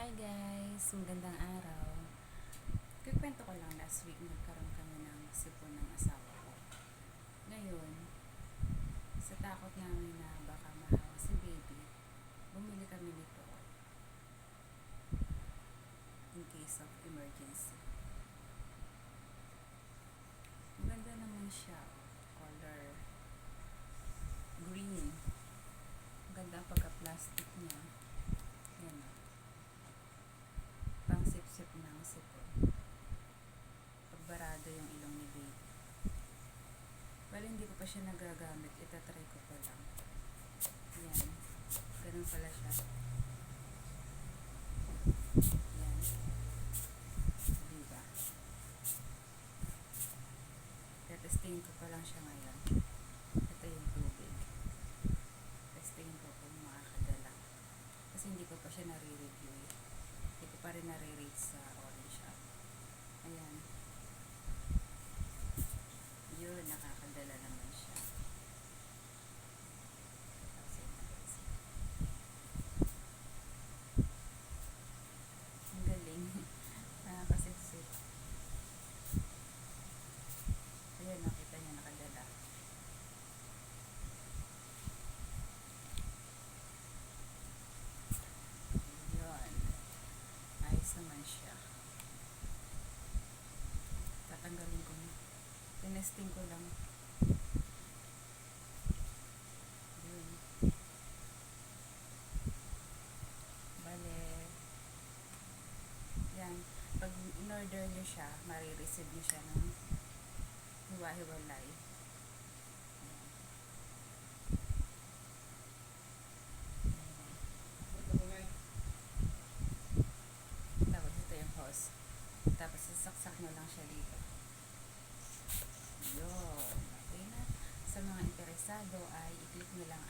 Hi guys! Magandang araw. Kikwento ko lang, last week nagkaroon kami ng sipon ng asawa ko. Ngayon, sa takot namin na baka mahawa si baby, bumili kami nito in case of emergency. Maganda naman siya, color green. Maganda pagka-plastic niya. Yan o. Pang sip-sip ng sipon. Pagbarado yung ilong ni baby. Well, hindi ko pa siya nagagamit. Itatry ko pa lang. Yan. Ganun pala siya. Yan. Diba? Testingin ko pa lang siya ngayon. Ito yung tubig. Testingin ko kung makakadala. Kasi hindi ko pa siya nare-review. Hindi ko pa rin nare-rate sa orange app. Ayan. Yun, nakakadala naman siya. Ang galing. Nakakasip-sip. Ayan, nakita niya nakadala. Yun. Ayos naman siya. Tatanggalin ko na. Tinesting ko lang. Yun. Bale. Yan. Pag in-order nyo siya, marireceive nyo siya ng hiwa-hiwalay. Tapos ito yung hose. Tapos sasaksak nyo lang siya dito. Yun. Okay na. Sa mga interesado ay i-click nyo lang